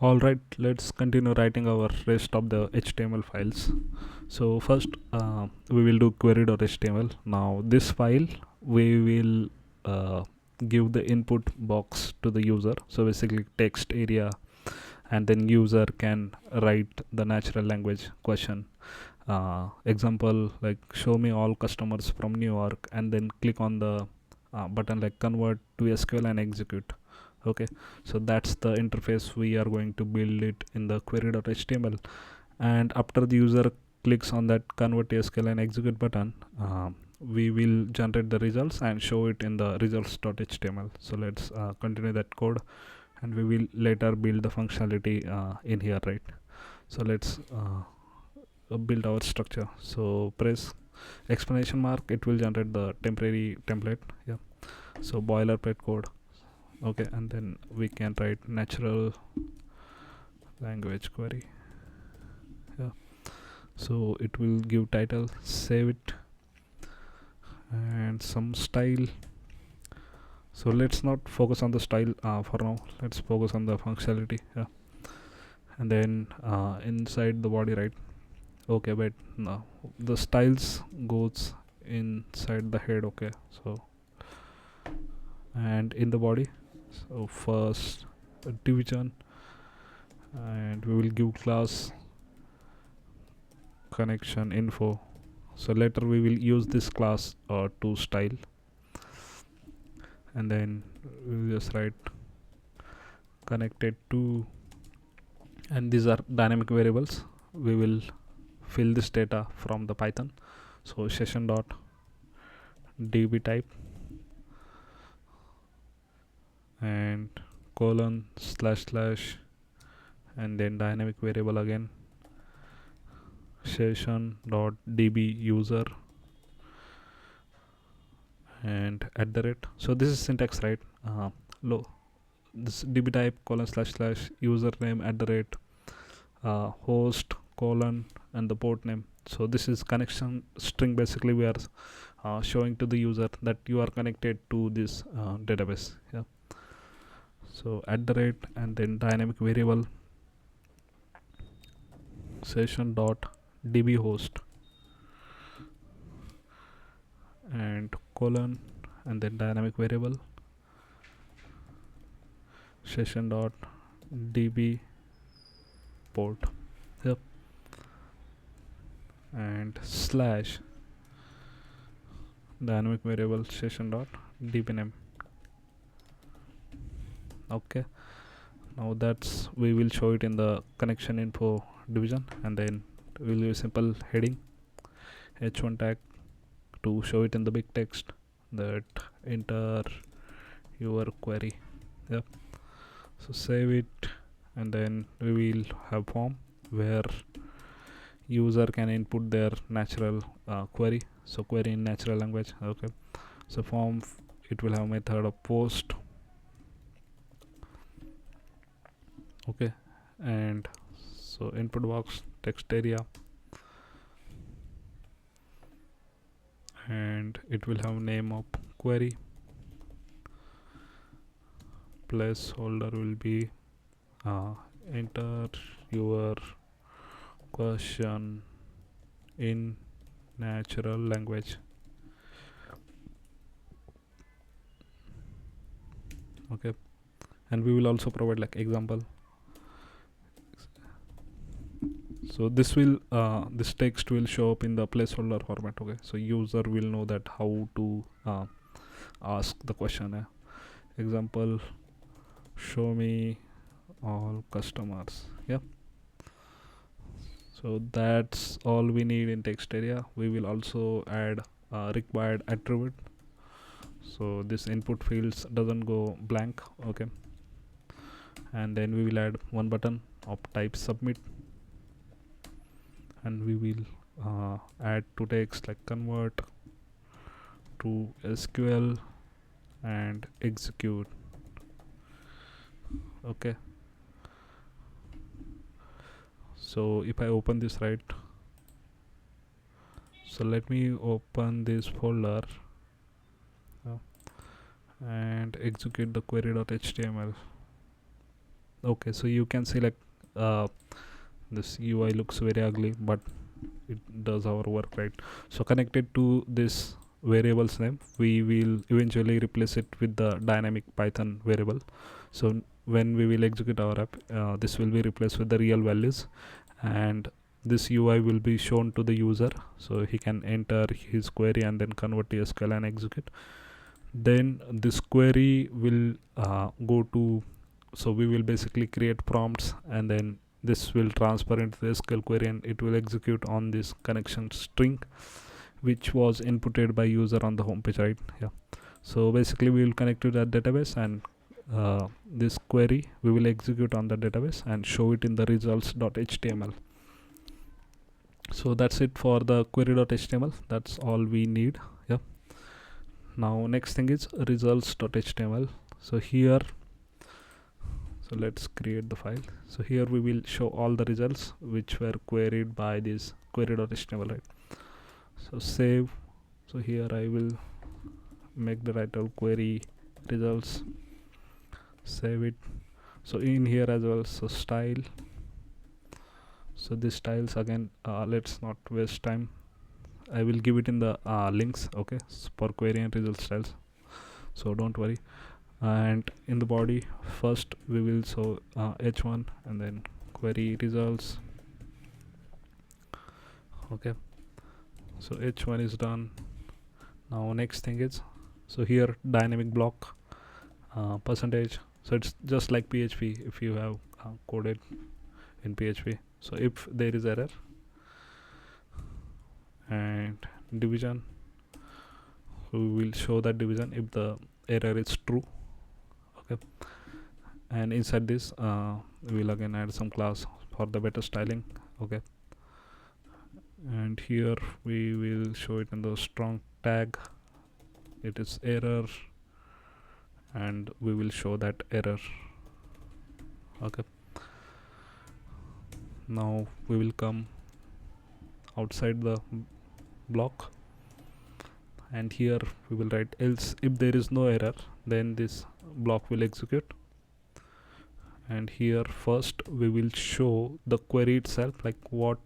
Alright, let's continue writing our rest of the HTML files. So first we will do query.html. Now this file we will give the input box to the user. So basically text area, and then user can write the natural language question. Example like show me all customers from New York, and then click on the button like convert to SQL and execute. Okay, so that's the interface we are going to build it in the query.html. And after the user clicks on that convert to SQL and execute button, we will generate the results and show it in the results.html. So let's continue that code, and we will later build the functionality in here, right? So let's build our structure. So press exclamation mark, it will generate the temporary template. Yeah, so boilerplate code. Okay, and then we can write natural language query. Yeah, so it will give title, save it, and some style. So let's not focus on the style for now, let's focus on the functionality. Yeah, and then inside the body, right? Okay, but no, the styles goes inside the head. Okay, so and in the body, so first division, and we will give class connection info. So later we will use this class to style, and then we will just write connected to, and these are dynamic variables. We will fill this data from the Python. So session dot db type and colon slash slash, and then dynamic variable again, session dot db user and at the rate. So this is syntax, right? Low this db type colon slash slash username at the rate host colon and the port name. So this is connection string. Basically we are showing to the user that you are connected to this database. Yeah, so at the rate, and then dynamic variable session dot db host and colon, and then dynamic variable session dot db port. Yep, and slash dynamic variable session dot db name. Okay, now that's we will show it in the connection info division, and then we'll use simple heading h1 tag to show it in the big text that enter your query. Yep, so save it, and then we will have form where user can input their natural query. So query in natural language. Okay, so form it will have method of post. Okay, and so input box text area, and it will have name of query. Placeholder will be enter your question in natural language. Okay, and we will also provide like example. So this will this text will show up in the placeholder format. Okay, so user will know that how to ask the question. Example, show me all customers. Yeah, so that's all we need in text area. We will also add required attribute, so this input fields doesn't go blank. Okay, and then we will add one button of type submit, and we will add two text like convert to SQL and execute. Okay, so if I open this, right, so let me open this folder and execute the query.html. Okay, so you can see like this UI looks very ugly, but it does our work, right? So connected to this variable's name, we will eventually replace it with the dynamic Python variable. So when we will execute our app, this will be replaced with the real values, and this UI will be shown to the user, so he can enter his query and then convert to SQL and execute. Then this query will go to, so we will basically create prompts, and then this will transfer into the SQL query, and it will execute on this connection string which was inputted by user on the home page, right? Yeah, so basically we will connect to that database, and this query we will execute on the database and show it in the results.html. So that's it for the query.html. That's all we need. Yeah, now next thing is results.html. So here, so let's create the file. So here we will show all the results which were queried by this query.html, right? So save. So here I will make the title query results, save it. So in here as well, so style, so this styles again, let's not waste time, I will give it in the links, okay, for query and result styles, so don't worry. And in the body, first we will show h1 and then query results. Okay, so h1 is done. Now next thing is, so here dynamic block percentage, so it's just like PHP if you have coded in PHP. So if there is error, and division, we will show that division if the error is true. Okay, and inside this we will again add some class for the better styling. Okay, and here we will show it in the strong tag, it is error, and we will show that error. Okay, now we will come outside the block, and here we will write else if there is no error, then this block will execute. And here first we will show the query itself, like what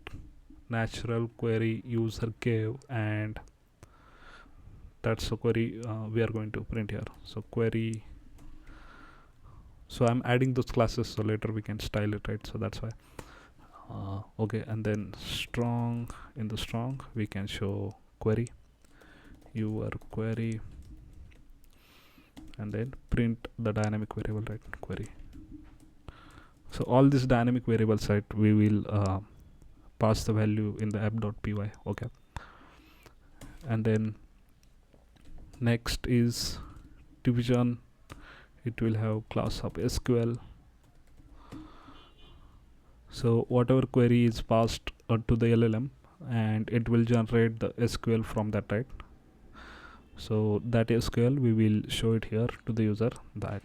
natural query user gave, and that's the query we are going to print here. So query, so I'm adding those classes so later we can style it, right? So that's why okay, and then strong, in the strong we can show query, your query, and then print the dynamic variable, right? Query. So all these dynamic variables, right, we will pass the value in the app.py. Okay, and then next is division, it will have class of SQL. So whatever query is passed to the LLM, and it will generate the SQL from that, right? So that SQL we will show it here to the user, that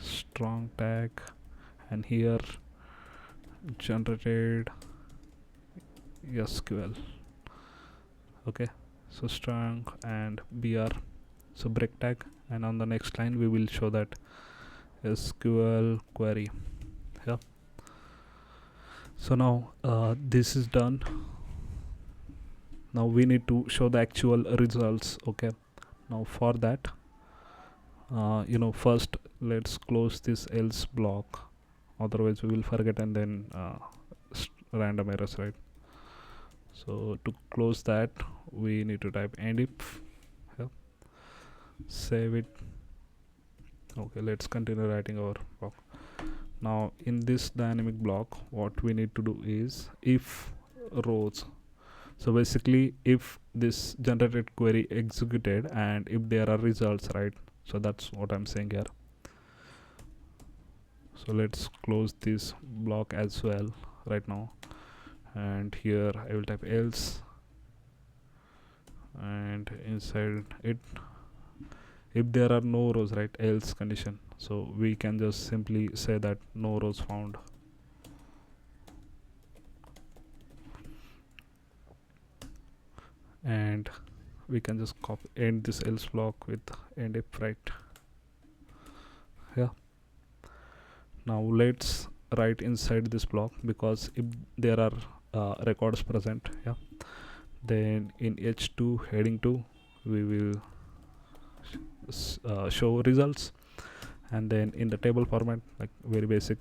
strong tag, and here generated SQL. Okay, so strong and br, so break tag, and on the next line we will show that SQL query. Yeah, so now this is done. Now we need to show the actual results. Okay, now for that first let's close this else block, otherwise we will forget and then random errors, right? So to close that we need to type end if. Yeah, save it. Okay, let's continue writing our block. Now in this dynamic block what we need to do is if rows, so basically if this generated query executed and if there are results, right? So that's what I'm saying here. So let's close this block as well right now, and here I will type else, and inside it if there are no rows, right, else condition, so we can just simply say that no rows found. And we can just copy end this else block with end if, right? Yeah, Now let's write inside this block, because if there are records present, yeah, then in h2 heading 2 we will show results, and then in the table format, like very basic,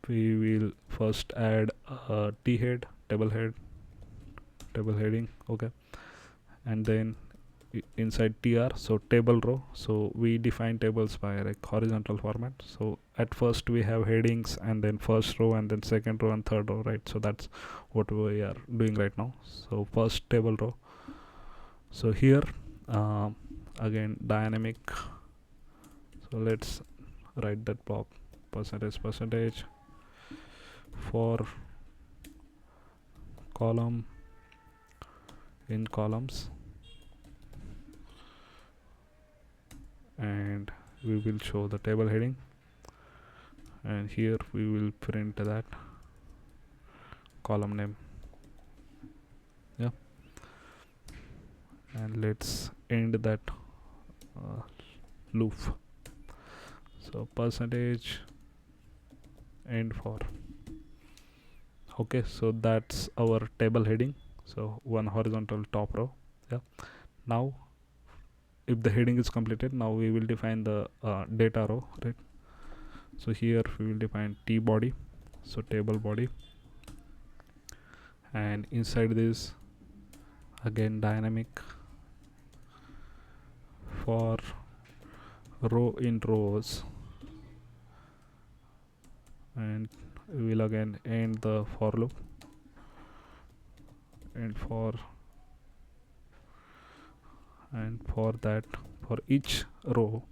we will first add a t head, table heading, okay, and then inside tr, so table row, so we define tables by like horizontal format. So at first we have headings, and then first row, and then second row, and third row, right? So that's what we are doing right now. So first table row, so here again dynamic, so let's write that block percentage for column in columns, and we will show the table heading, and here we will print that column name, yeah, and let's end that loop. So percentage end for, okay, so that's our table heading, so one horizontal top row, yeah. Now if the heading is completed, now we will define the data row, right? So here we will define t body, so table body, and inside this again dynamic for row in rows, and we will again end the for loop, and for that, for each row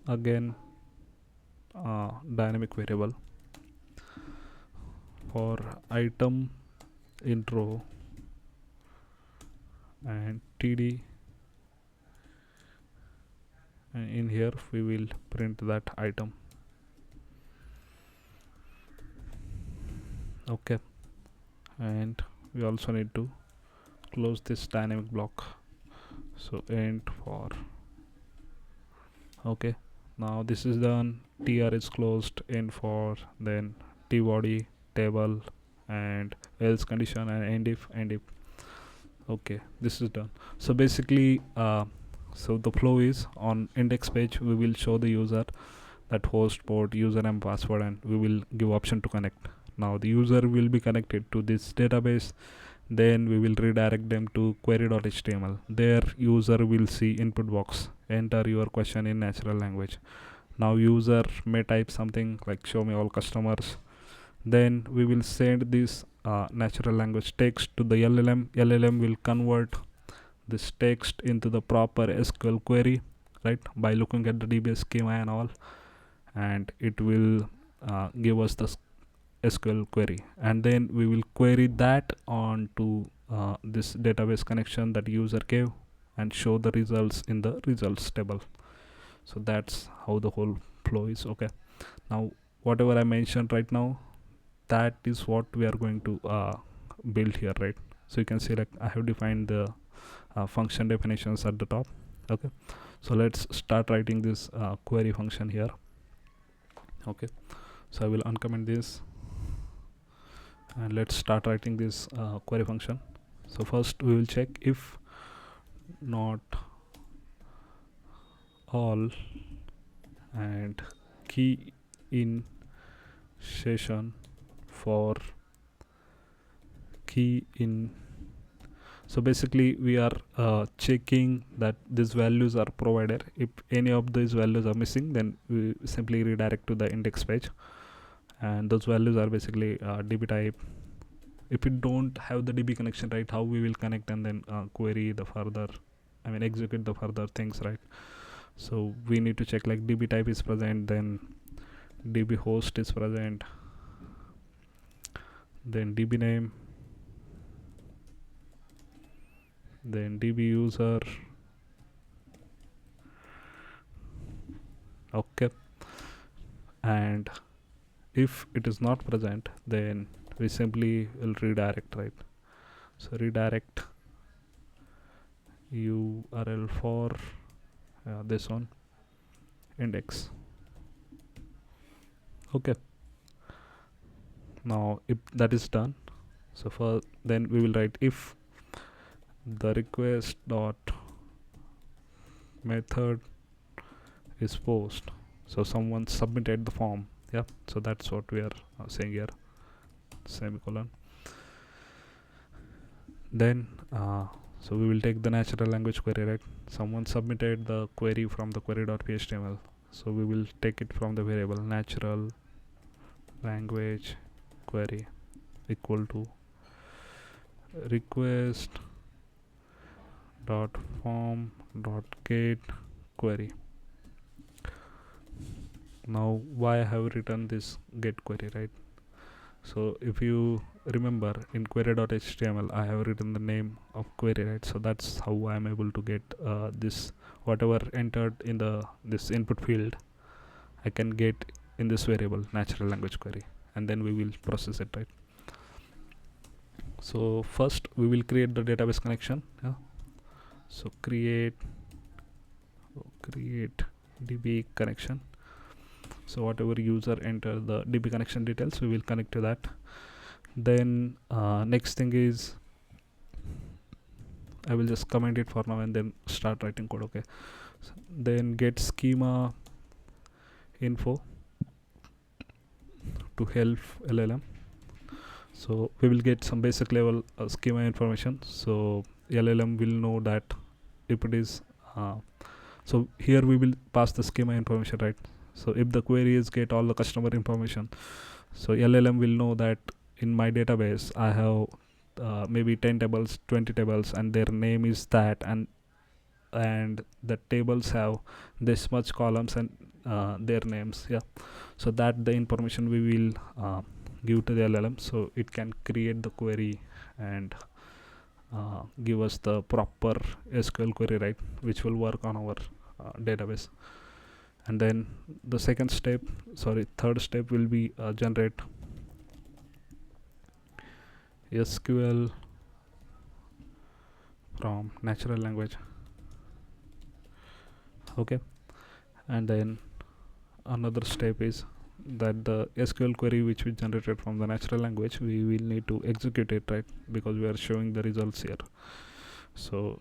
again dynamic variable for item in row, and td, and in here we will print that item, okay. And we also need to close this dynamic block, so end for, okay. Now this is done, tr is closed, end for, then t body table, and else condition, and end if, okay, this is done. So basically so the flow is, on index page we will show the user that host, port, username, password, and we will give option to connect. Now the user will be connected to this database, then we will redirect them to query.html. There user will see input box, enter your question in natural language. Now user may type something like show me all customers, then we will send this natural language text to the LLM will convert this text into the proper SQL query, right, by looking at the DBA schema and all, and it will give us the SQL query, and then we will query that onto this database connection that user gave, and show the results in the results table. So that's how the whole flow is, okay. Now whatever I mentioned right now, that is what we are going to build here, right? So you can see like I have defined the function definitions at the top, okay. So let's start writing this query function here, okay. So I will uncomment this, and let's start writing this query function. So first we will check if not all, and key in session for key in. So basically we are checking that these values are provided. If any of these values are missing, then we simply redirect to the index page, and those values are basically DB type. If we don't have the DB connection, right, how we will connect and then query the further, I mean execute the further things, right? So we need to check like DB type is present, then DB host is present, then DB name, then DB user, okay. And if it is not present, then we simply will redirect, right? So redirect URL for this one, index. Okay, now if that is done, so for then we will write if the request dot method is post, so someone submitted the form. Yeah, so that's what we are saying here, semicolon. Then so we will take the natural language query, right? Someone submitted the query from the query.html, so we will take it from the variable natural language query equal to request dot form dot get query. Now why I have written this get query, right? So if you remember, in query.html I have written the name of query, right? So that's how I am able to get this whatever entered in the this input field, I can get in this variable natural language query, and then we will process it, right? So first we will create the database connection. Yeah, so create db connection. So whatever user enter the db connection details, we will connect to that. Then next thing is I will just comment it for now and then start writing code. Okay, so then get schema info to help LLM. So we will get some basic level schema information, so LLM will know that if it is so here we will pass the schema information, right? So if the query is get all the customer information, so LLM will know that in my database I have maybe 10 tables, 20 tables, and their name is that, and the tables have this much columns and their names. Yeah, so that the information we will give to the LLM, so it can create the query and give us the proper SQL query, right, which will work on our database. And then the third step will be generate SQL from natural language. Okay, and then another step is that the SQL query which we generated from the natural language, we will need to execute it, right, because we are showing the results here. So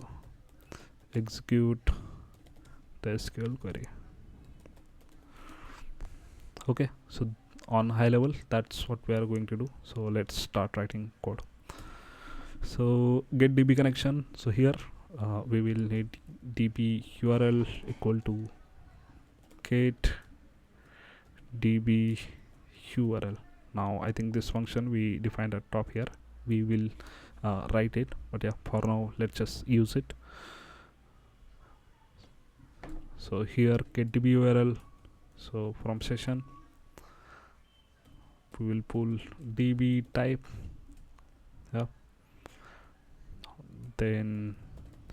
execute the SQL query. Okay, so on high level that's what we are going to do. So let's start writing code. So get db connection. So here we will need db URL equal to get db URL. Now I think this function we defined at top here, we will write it, but yeah, for now let's just use it. So here get db URL, so from session we will pull db type. Yeah, then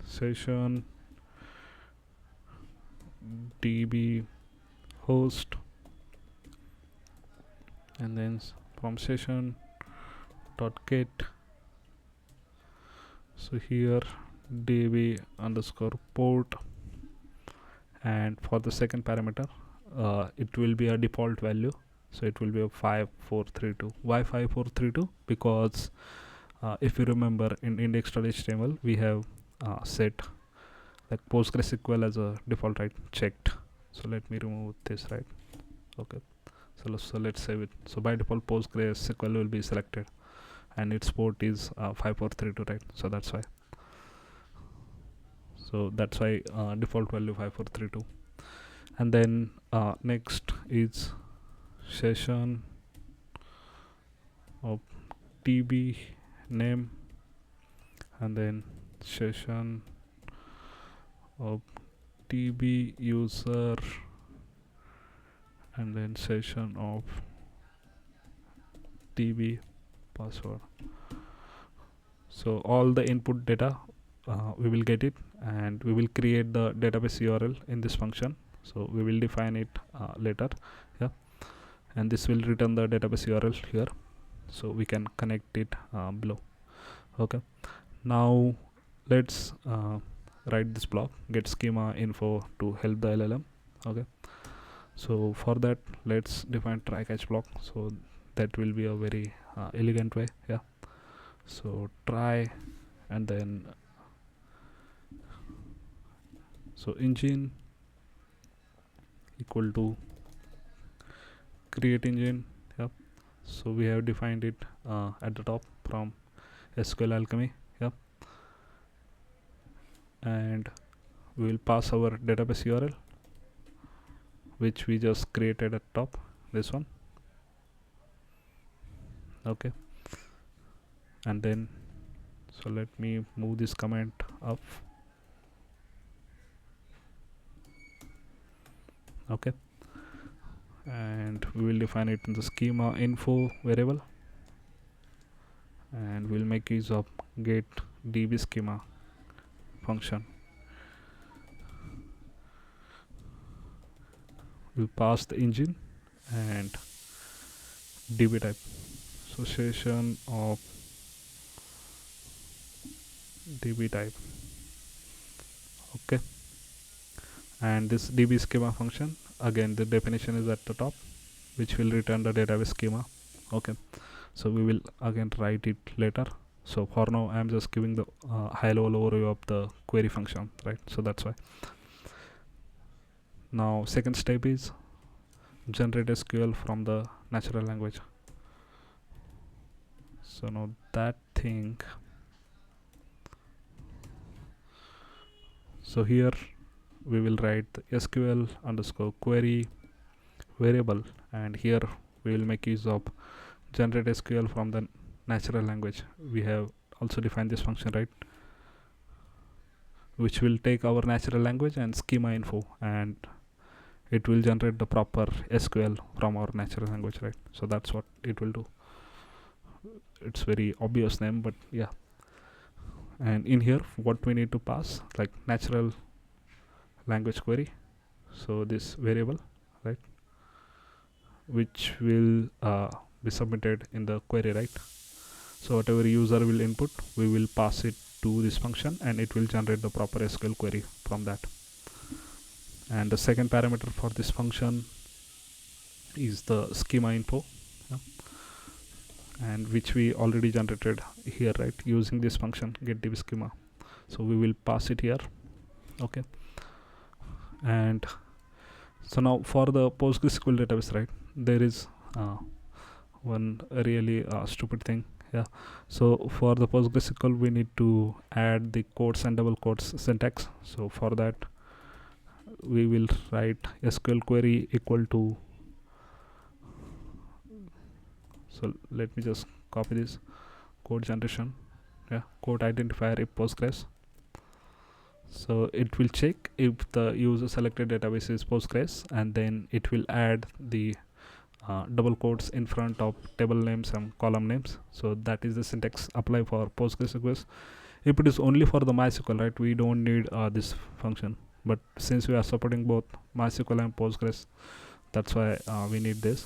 session db host, and then from session dot get, so here db underscore port, and for the second parameter it will be a default value, so it will be a 5432. Why 5432? Because if you remember in index.html we have set like PostgreSQL as a default, right, checked. So let me remove this, right? Okay, so let's save it. So by default PostgreSQL will be selected and its port is 5432, right? So that's why default value 5432. And then next is session of db name, and then session of db user, and then session of db password. So all the input data we will get it, and we will create the database URL in this function, so we will define it later. Yeah, and this will return the database URL here, so we can connect it below. Okay, now let's write this block, get schema info to help the LLM. Okay, So for that, let's define try catch block. So that will be a very elegant way. Yeah. So try, and then so engine equal to create engine. Yep. So we have defined it at the top from SQL Alchemy. Yep. And we will pass our database URL, which we just created at top, this one. Okay. And then so let me move this comment up. Okay. And we will define it in the schema info variable, and we'll make use of get db schema function. We'll pass the engine and db type, so session of db type. Okay. And this db schema function, again the definition is at the top, which will return the database schema. Okay. So we will again write it later. So for now I am just giving the high level overview of the query function, right? So that's why. Now second step is generate SQL from the natural language. So now that thing, so here we will write the SQL underscore query variable, and here we will make use of generate SQL from the natural language. We have also defined this function, right, which will take our natural language and schema info, and it will generate the proper SQL from our natural language, right? So that's what it will do. It's very obvious name, but yeah. And in here what we need to pass, like natural language query, so this variable, right, which will be submitted in the query, right? So whatever user will input, we will pass it to this function, and it will generate the proper SQL query from that. And the second parameter for this function is the schema info, yeah, and which we already generated here, right, using this function get db schema. So we will pass it here. Okay. And so now for the PostgreSQL database, right, there is one really stupid thing. Yeah. So for the PostgreSQL, we need to add the quotes and double quotes syntax. So for that, we will write SQL query equal to, so let me just copy this code generation, yeah, code identifier if Postgres. So it will check if the user selected database is Postgres, and then it will add the double quotes in front of table names and column names. So that is the syntax apply for Postgres request. If it is only for the MySQL, right, we don't need this function, but since we are supporting both MySQL and Postgres, that's why we need this.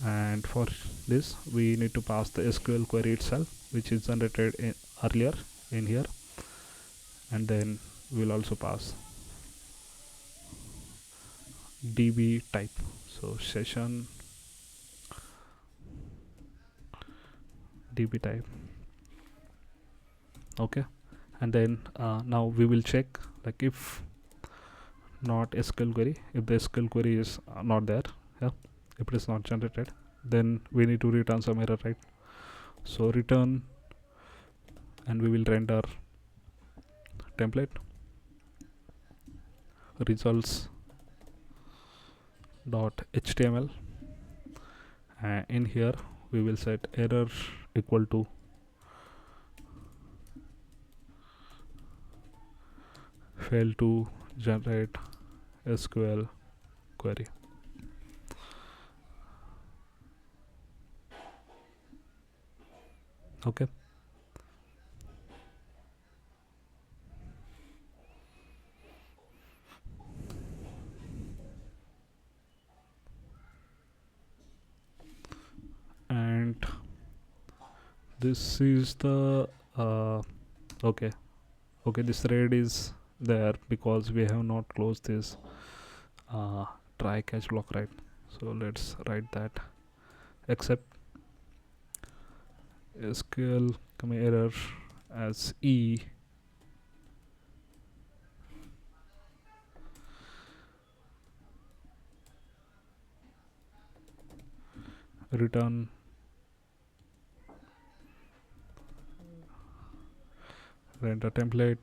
And for this we need to pass the SQL query itself, which is generated earlier in here, and then we'll also pass db type, so session db type. Okay. And then now we will check, like, if not SQL query, if the SQL query is not there, yeah, if it is not generated, then we need to return some error, right? So return, and we will render template results dot html, in here we will set error equal to fail to generate SQL query. Okay. And this is the okay, this thread is there because we have not closed this try catch block, right? So let's write that except SQL error as E return render template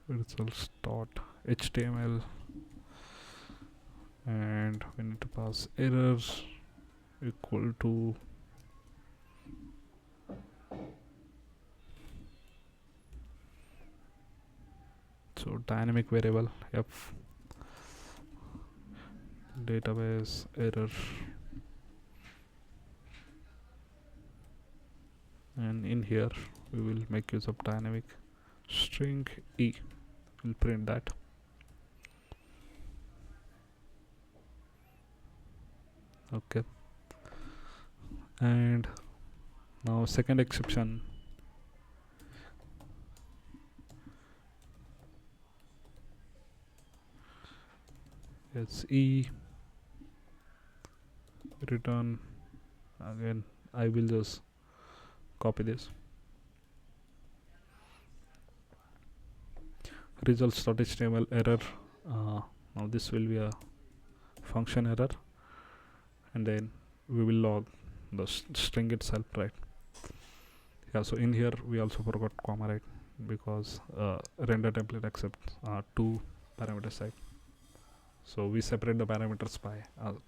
results dot html, and we need to pass errors equal to so dynamic variable f database error, and in here we will make use of dynamic string e. We'll print that. Okay, and now second exception, it's e return. Again, I will just copy this results.html error. Now this will be a function error, and then we will log the string itself, right? Yeah, so in here we also forgot comma, right? Because render template accepts 2 parameters, right? So we separate the parameters by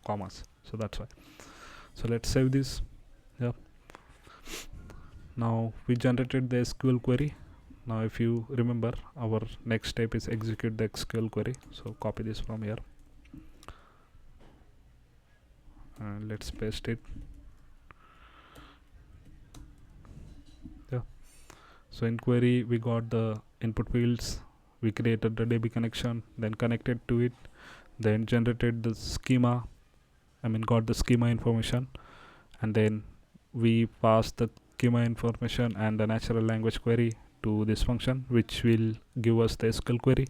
commas, so that's why. So let's save this. Yeah, now we generated the SQL query. Now if you remember, our next step is execute the SQL query. So copy this from here and let's paste it. Yeah, so in query we got the input fields, we created the DB connection, then connected to it, then generated the schema, got the schema information, and then we passed the schema information and the natural language query to this function, which will give us the SQL query.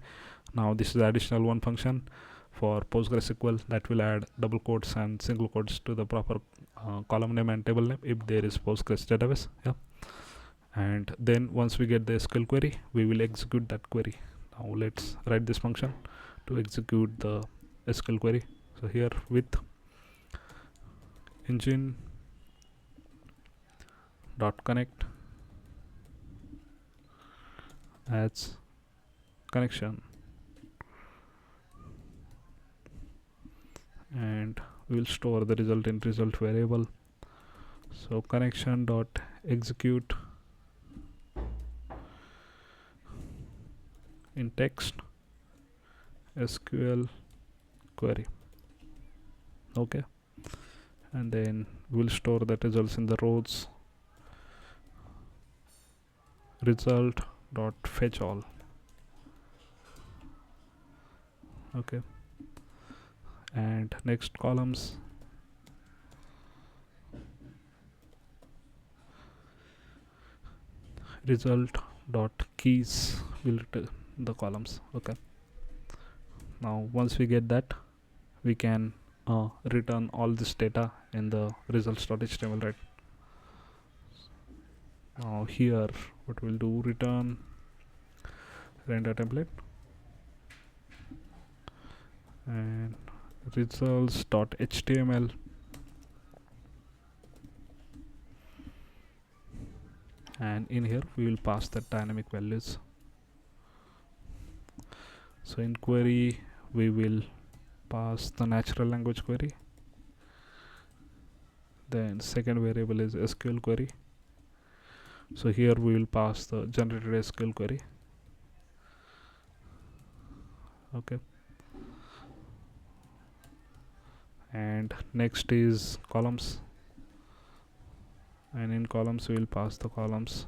Now this is the additional one function for PostgreSQL that will add double quotes and single quotes to the proper column name and table name if there is Postgres database. Yeah, and then once we get the SQL query, we will execute that query. Now let's write this function to execute the SQL query. So here with engine dot connect adds connection, and we will store the result in result variable. So connection dot execute in text SQL query. Okay, and then we'll store the results in the rows result dot fetch all. Okay, and next columns result dot keys will return the columns. Okay, now once we get that, we can return all this data in the results.html, right? Now here what we'll do, return render template and results.html, and in here we will pass the dynamic values. So in query we will pass the natural language query, then second variable is SQL query. So here we will pass the generated SQL query. Okay, and next is columns, and in columns we will pass the columns,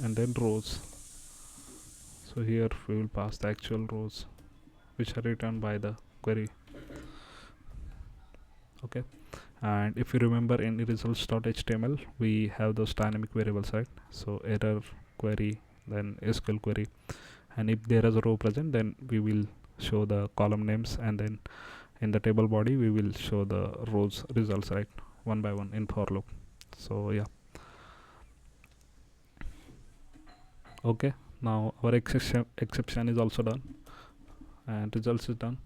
and then rows. So here we will pass the actual rows which are returned by the query. Okay, and if you remember in results.html we have those dynamic variables, right? So error, query, then SQL query, and if there is a row present, then we will show the column names, and then in the table body we will show the rows results, right, one by one in for loop. So yeah, okay, now our exception is also done and results is done.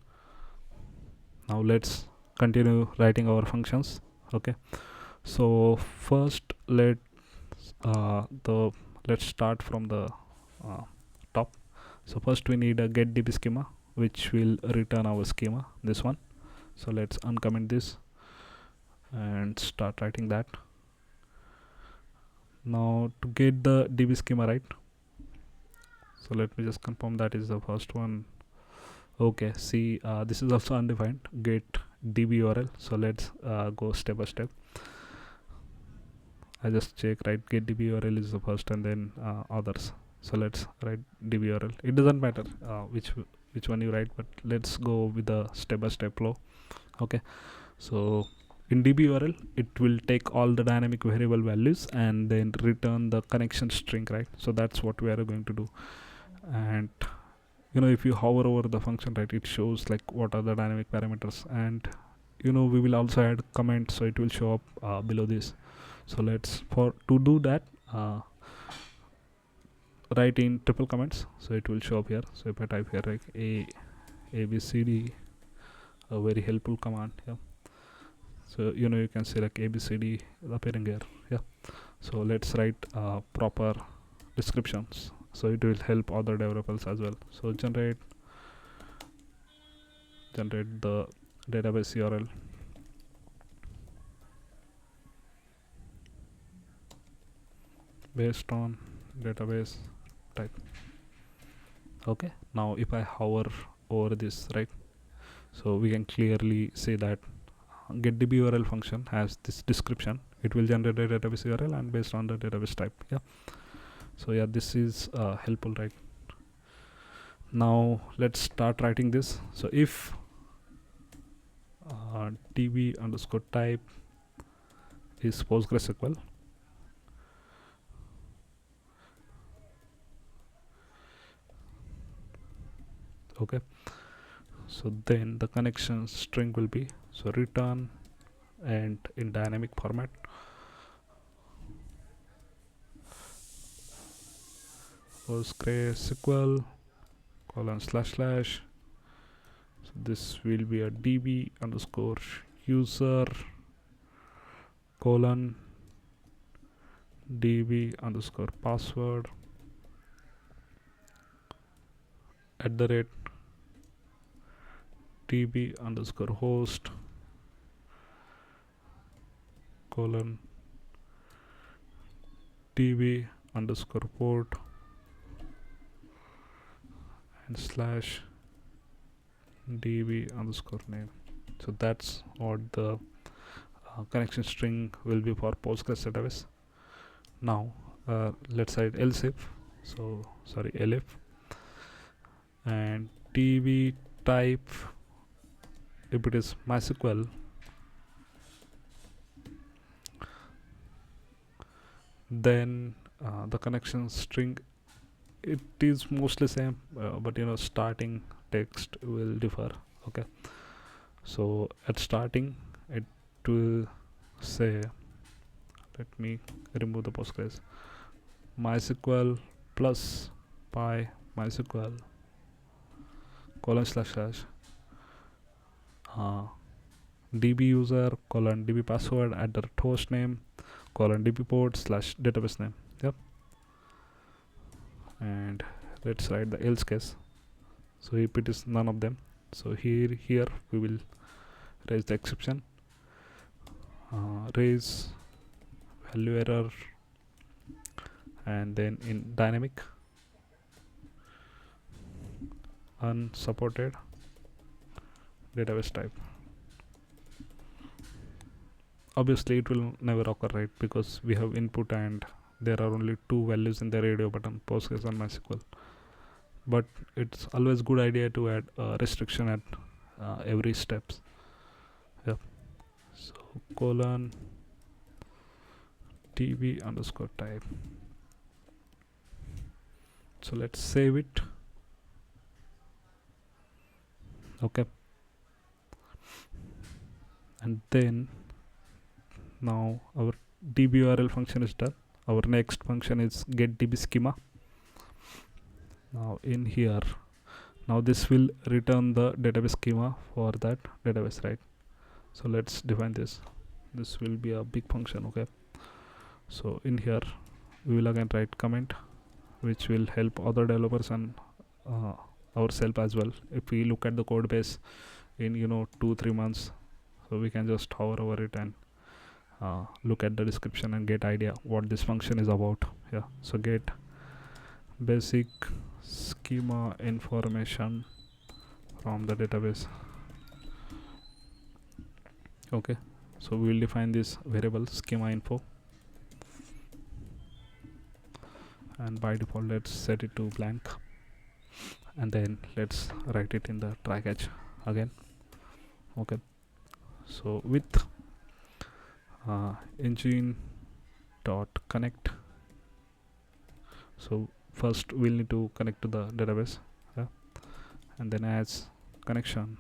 Now let's continue writing our functions. Okay, so first let's start from the uh, top. So first we need a get db schema, which will return our schema, this one. So let's uncomment this and start writing that. Now to get the db schema, right, so let me just confirm that is the first one. Okay, see, this is also undefined, get db url. So let's go step by step. I just check, right, get db url is the first, and then others. So let's write db url. It doesn't matter which one you write, but let's go with the step by step flow. Okay, so in db url it will take all the dynamic variable values and then return the connection string, right? So that's what we are going to do. And you know, if you hover over the function, right, it shows like what are the dynamic parameters, and you know, we will also add comments, so it will show up below this. So let's, to do that, write in triple comments, so it will show up here. So if I type here like a b c d, a very helpful command. Yeah, so you know, you can see like abcd appearing here. Yeah, so let's write proper descriptions, so it will help other developers as well. So generate the database url based on database type. Okay, now if I hover over this, right, so we can clearly see that get db url function has this description. It will generate a database url and based on the database type. Yeah, so yeah, this is helpful, right? Now let's start writing this. So if db underscore type is PostgreSQL, okay, so then the connection string will be, so return, and in dynamic format, PostgreSQL : / so this will be a db underscore user : db underscore password @ db underscore host : db underscore port and / db underscore name. So that's what the connection string will be for Postgres database. Now let's write else if, so sorry, elif, and db type, if it is MySQL, then the connection string, it is mostly same, but you know, starting text will differ. Okay, so at starting it will say, let me remove the Postgres, MySQL plus pi MySQL : db user : db password @ host name : db port / database name. Yep, and let's write the else case. So if it is none of them, so here we will raise the exception, raise value error, and then in dynamic unsupported database type. Obviously it will never occur, right, because we have input and there are only two values in the radio button, Postgres and MySQL. But it's always good idea to add a restriction at every steps. Yep, so : db underscore type. So let's save it. Okay, and then now our dburl function is done. Our next function is get db schema. Now in here, now this will return the database schema for that database, right? So let's define this. This will be a big function. Okay, so in here we will again write comment which will help other developers and ourselves as well. If we look at the code base in 2-3 months, so we can just hover over it and look at the description and get idea what this function is about. Yeah, so get basic schema information from the database. Okay, so we will define this variable schema info, and by default let's set it to blank, and then let's write it in the try catch again. Okay, so with engine dot connect, so first we'll need to connect to the database, yeah, and then as connection.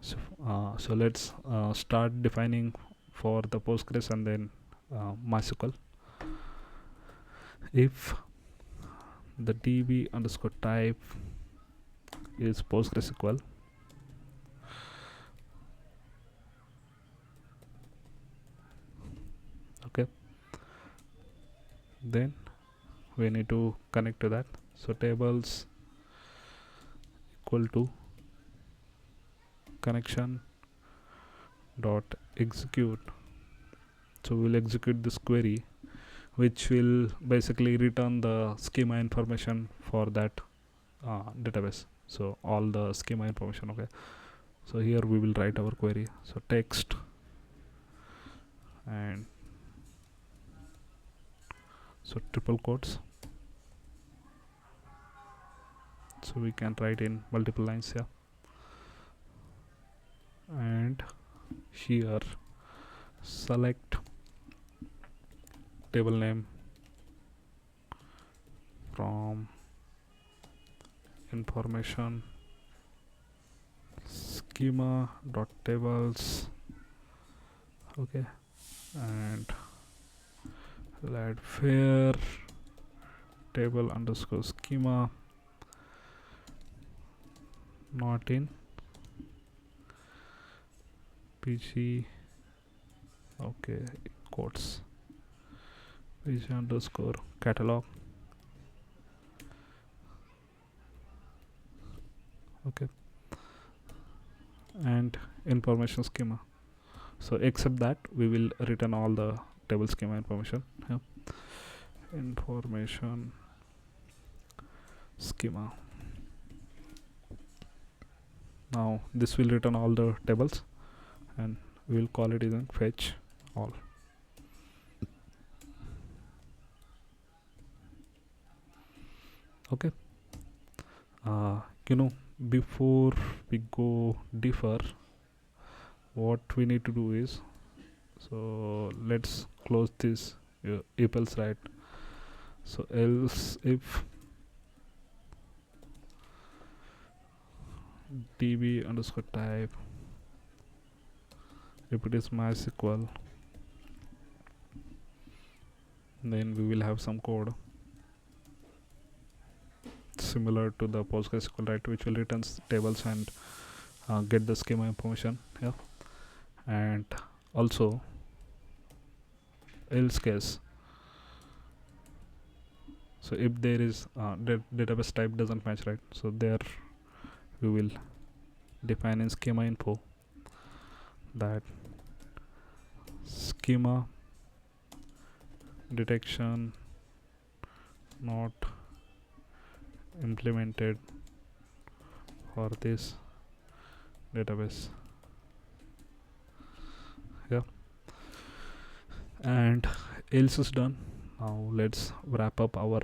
So let's start defining for the Postgres and then MySQL. If the db underscore type is PostgreSQL, okay, then we need to connect to that. So tables equal to connection dot execute. So we'll execute this query which will basically return the schema information for that database, so all the schema information. Okay, so here we will write our query, so text and so triple quotes, so we can write in multiple lines here, and here select table name from information schema dot tables. Okay, and we'll add where table underscore schema not in pg, okay, quotes, pg underscore catalog. Okay, and information schema. So except that we will return all the table schema information. Yeah, information schema. Now this will return all the tables, and we will call it in fetch all. Okay, before we go deeper, what we need to do is, so let's close this if else, right? So else if db underscore type, if it is MySQL, then we will have some code similar to the PostgreSQL, right, which will return tables and get the schema information. Yeah, and also else case, so if there is database type doesn't match, right, so there we will define in schema info that schema detection not implemented for this database. Yeah, and else is done. Now let's wrap up our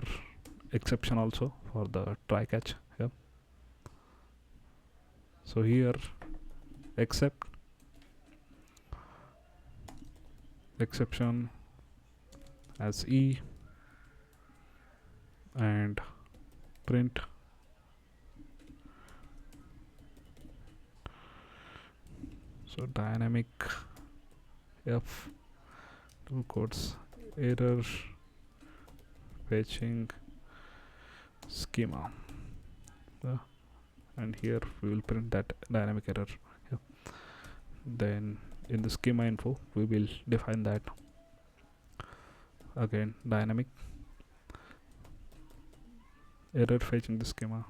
exception also for the try catch. Yeah, so here except exception as e and print so dynamic f two quotes error fetching schema, and here we will print that dynamic error. Yeah. Then in the schema info we will define that again dynamic error fetching the schema.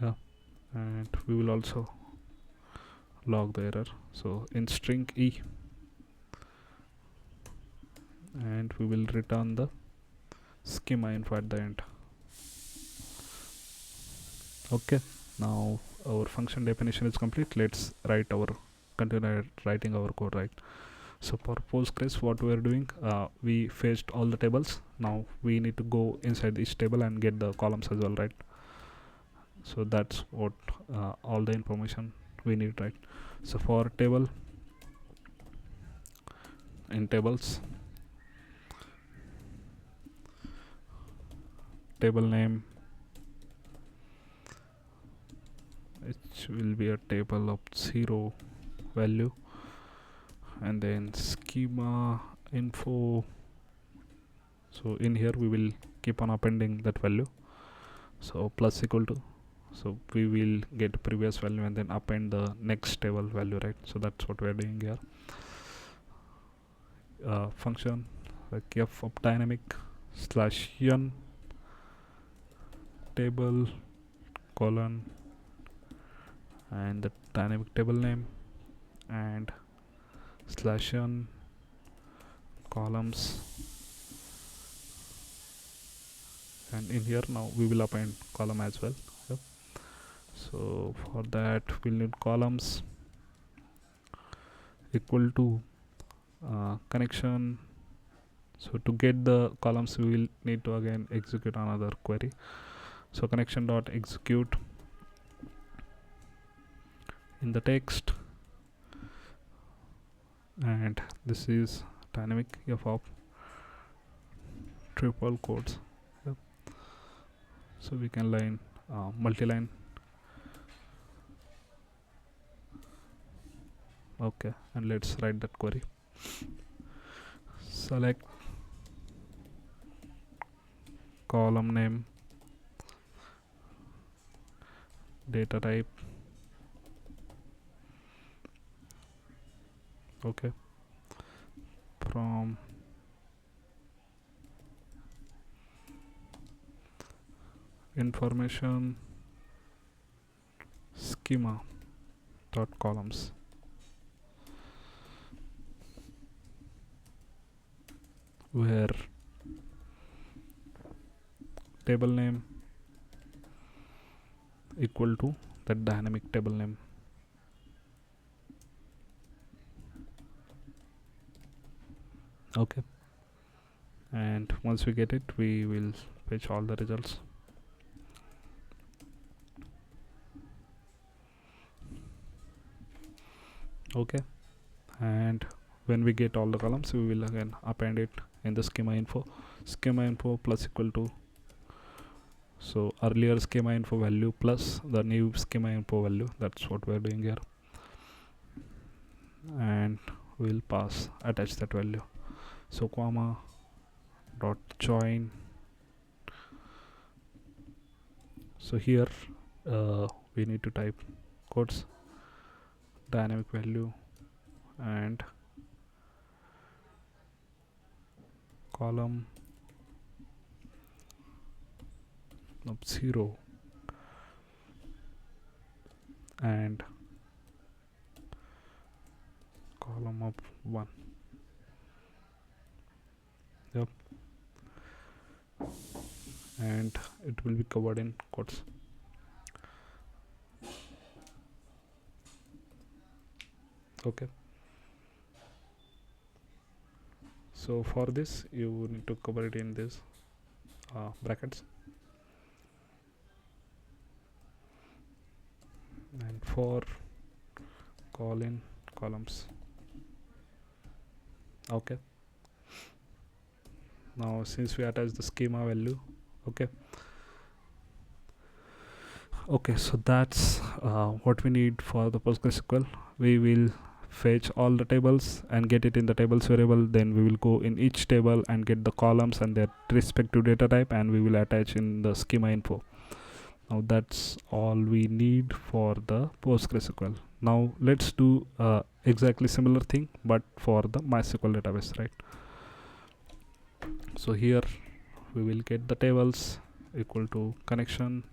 Yeah, and we will also log the error, so in string e, and we will return the schema info at the end. Okay, now our function definition is complete. Let's continue writing our code, right? So for Postgres, what we are doing, we fetched all the tables. Now we need to go inside each table and get the columns as well, right? So that's what all the information we need, right? So for table, in tables, table name, it will be a table of 0 value, and then schema info. So in here we will keep on appending that value, so plus equal to, so we will get previous value and then append the next table value, right? So that's what we are doing here. Function like f of dynamic /n table colon and the dynamic table name and /n columns, and in here now we will append column as well. Yep. So for that we'll need columns equal to connection. So to get the columns we will need to again execute another query. So connection dot execute in the text, and this is dynamic f of triple quotes. Yep. So we can line multi-line. Okay, and let's write that query. Select column name, data type. Okay, from information schema dot columns, where table name equal to that dynamic table name. Okay, and once we get it we will fetch all the results. Okay, and when we get all the columns we will again append it in the schema info plus equal to, so earlier schema info value plus the new schema info value. That's what we're doing here, and we'll attach that value. So comma dot join. So here we need to type quotes dynamic value and column of 0 and column of 1. Yep, and it will be covered in quotes. Okay, so for this you need to cover it in this brackets, and for colon columns. Okay, now since we attach the schema value, okay, so that's what we need for the PostgreSQL. We will fetch all the tables and get it in the tables variable, then we will go in each table and get the columns and their respective data type, and we will attach in the schema info. Now that's all we need for the PostgreSQL. Now let's do exactly similar thing but for the MySQL database, right? So here we will get the tables equal to connection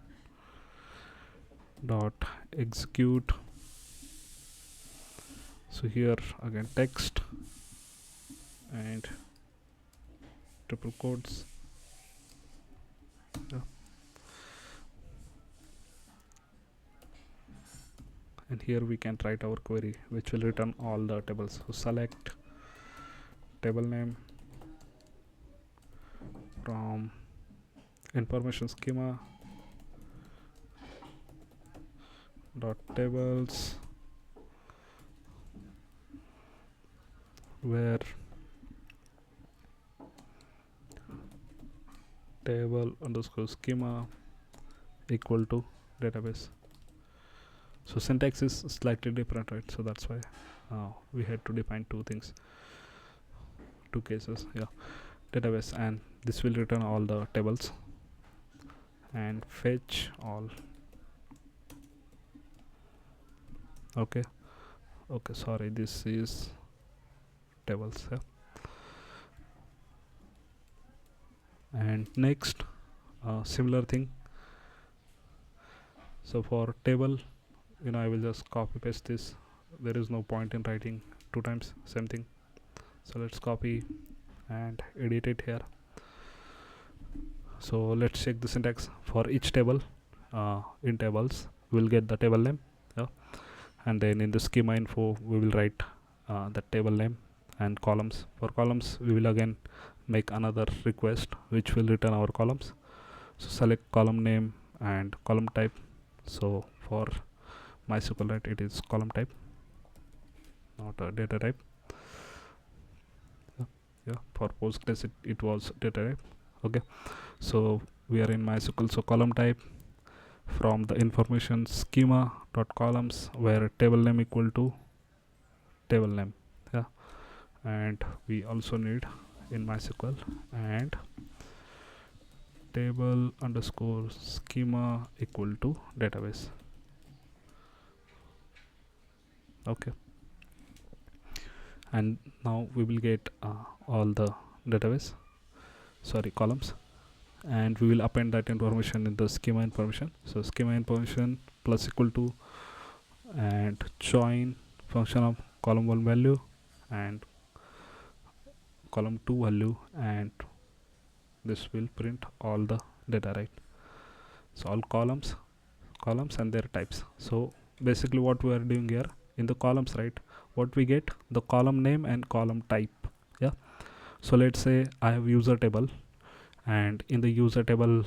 dot execute. So here again text and triple quotes. Yeah. And here we can write our query which will return all the tables. So select table name from information schema dot tables where table underscore schema equal to database. So syntax is slightly different, right? So that's why we had to define two cases. Yeah, database, and this will return all the tables and fetch all. Okay, sorry, this is tables. Yeah. And next similar thing. So for table, I will just copy paste this. There is no point in writing two times same thing. So let's copy and edit it here. So let's check the syntax for each table. In tables we'll get the table name, yeah, and then in the schema info we will write the table name, and columns. For columns we will again make another request which will return our columns. So select column name and column type. So for MySQL, right, it is column type, not a data type. Yeah, for Postgres it was data type. Okay, so we are in MySQL, so column type from the information schema dot columns where table name equal to table name. Yeah, and we also need in MySQL and table underscore schema equal to database. Okay, and now we will get all the database, sorry, columns, and we will append that information in the schema information. So schema information plus equal to and join function of column 1 value and column 2 value, and this will print all the data, right? So all columns and their types. So basically what we are doing here in the columns, right, what we get, the column name and column type. Yeah, so let's say I have user table, and in the user table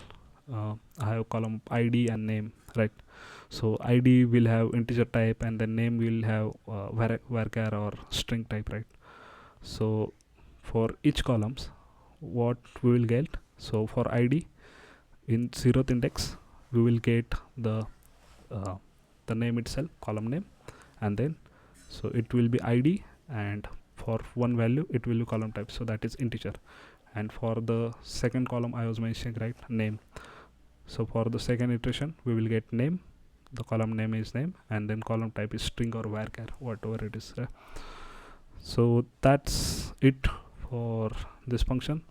I have column ID and name, right? So ID will have integer type and the name will have varchar or string type, right? So for each columns what we will get, so for ID in 0th index we will get the name itself, column name, and then so it will be ID, and for one value it will be column type, so that is integer. And for the second column I was mentioning, right, name. So for the second iteration we will get name, the column name is name, and then column type is string or varchar, whatever it is. So that's it for this function.